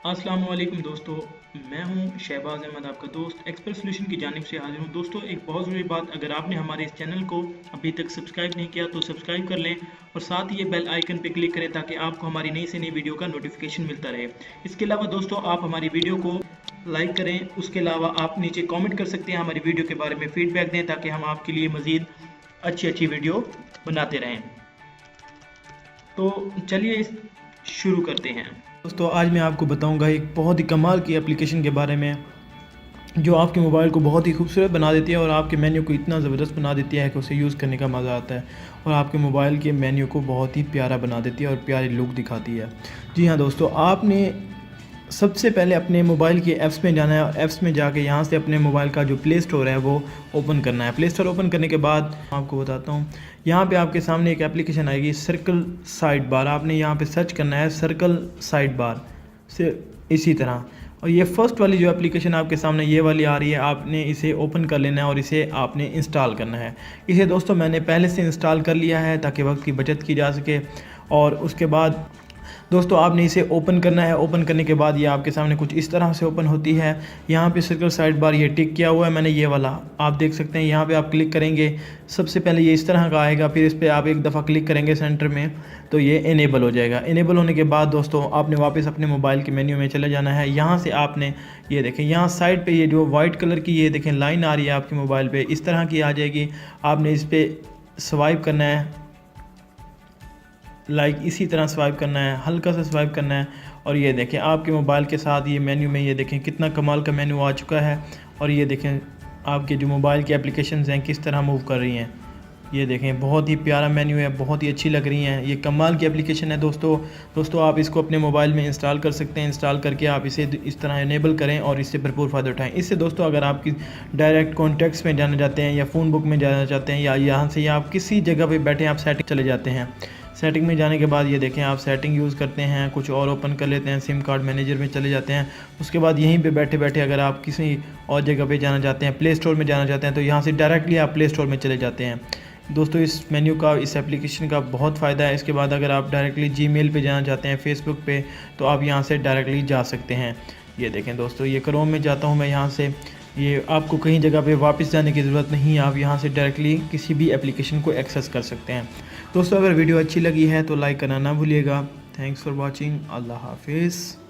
अस्सलाम वालेकुम दोस्तों, मैं हूं शहबाज अहमद, आपका दोस्त एक्सपर्ट सॉल्यूशन की जानिब से हाजिर हूं। दोस्तों, एक बहुत ज़रूरी बात, अगर आपने हमारे इस चैनल को अभी तक सब्सक्राइब नहीं किया तो सब्सक्राइब कर लें और साथ ही ये बेल आइकन पे क्लिक करें ताकि आपको हमारी नई से नई वीडियो का नोटिफिकेशन मिलता रहे। इसके अलावा दोस्तों, आप हमारी वीडियो को लाइक करें, उसके अलावा आप नीचे कॉमेंट कर सकते हैं, हमारी वीडियो के बारे में फ़ीडबैक दें ताकि हम आपके लिए मज़ीद अच्छी अच्छी वीडियो बनाते रहें। तो चलिए शुरू करते हैं। दोस्तों, आज मैं आपको बताऊंगा एक बहुत ही कमाल की एप्लीकेशन के बारे में जो आपके मोबाइल को बहुत ही खूबसूरत बना देती है और आपके मेन्यू को इतना ज़बरदस्त बना देती है कि उसे यूज़ करने का मज़ा आता है और आपके मोबाइल के मेन्यू को बहुत ही प्यारा बना देती है और प्यारी लुक दिखाती है। जी हाँ दोस्तों, आपने सबसे पहले अपने मोबाइल के ऐप्स में जाना है और ऐप्स में जाके यहाँ से अपने मोबाइल का जो प्ले स्टोर है वो ओपन करना है। प्ले स्टोर ओपन करने के बाद आपको बताता हूँ, यहाँ पे आपके सामने एक एप्लीकेशन आएगी सर्कल साइड बार। आपने यहाँ पे सर्च करना है सर्कल साइड बार से इसी तरह, और ये फर्स्ट वाली जो एप्लीकेशन आपके सामने ये वाली आ रही है, आपने इसे ओपन कर लेना है और इसे आपने इंस्टॉल करना है। इसे दोस्तों मैंने पहले से इंस्टॉल कर लिया है ताकि वक्त की बचत की जा सके। और उसके बाद दोस्तों आपने इसे ओपन करना है। ओपन करने के बाद ये आपके सामने कुछ इस तरह से ओपन होती है। यहाँ पे सर्कल साइड बार ये टिक किया हुआ है मैंने, ये वाला आप देख सकते हैं। यहाँ पे आप क्लिक करेंगे, सबसे पहले ये इस तरह का आएगा, फिर इस पर आप एक दफ़ा क्लिक करेंगे सेंटर में तो ये इनेबल हो जाएगा। इनेबल होने के बाद दोस्तों आपने वापस अपने मोबाइल के मेन्यू में चले जाना है। यहाँ से आपने ये देखें, यहाँ साइड पर ये जो वाइट कलर की ये देखें लाइन आ रही है आपके मोबाइल पर, इस तरह की आ जाएगी। आपने इस पर स्वाइप करना है, इसी तरह स्वाइप करना है, हल्का सा स्वाइप करना है और ये देखें आपके मोबाइल के साथ ये मेन्यू में ये देखें कितना कमाल का मेन्यू आ चुका है। और ये देखें आपके जो मोबाइल की एप्लीकेशंस हैं किस तरह मूव कर रही हैं। ये देखें बहुत ही प्यारा मेन्यू है, बहुत ही अच्छी लग रही हैं। ये कमाल की एप्लीकेशन है दोस्तों आप इसको अपने मोबाइल में इंस्टॉल कर सकते हैं। इंस्टॉल करके आप इसे इस तरह इनेबल करें और इससे भरपूर फ़ायदा उठाएं। इससे दोस्तों अगर आपकी डायरेक्ट कॉन्टैक्ट्स में जाना चाहते हैं या फ़ोन बुक में जाना चाहते हैं या यहाँ से या आप किसी जगह पर बैठे आप सेटिंग चले जाते हैं। सेटिंग में जाने के बाद ये देखें आप सेटिंग यूज़ करते हैं, कुछ और ओपन कर लेते हैं, सिम कार्ड मैनेजर में चले जाते हैं। उसके बाद यहीं पे बैठे बैठे अगर आप किसी और जगह पे जाना चाहते हैं, प्ले स्टोर में जाना चाहते हैं, तो यहाँ से डायरेक्टली आप प्ले स्टोर में चले जाते हैं। दोस्तों इस मेन्यू का, इस एप्लीकेशन का बहुत फ़ायदा है। इसके बाद अगर आप डायरेक्टली जीमेल पे जाना चाहते हैं, फेसबुक पे, तो आप यहाँ से डायरेक्टली जा सकते हैं। ये देखें दोस्तों, ये क्रोम में जाता हूँ मैं, यहाँ से ये आपको कहीं जगह पे वापस जाने की ज़रूरत नहीं है, आप यहाँ से डायरेक्टली किसी भी एप्लीकेशन को एक्सेस कर सकते हैं। दोस्तों अगर वीडियो अच्छी लगी है तो लाइक करना ना भूलिएगा। Thanks for watching. अल्लाह हाफिज़।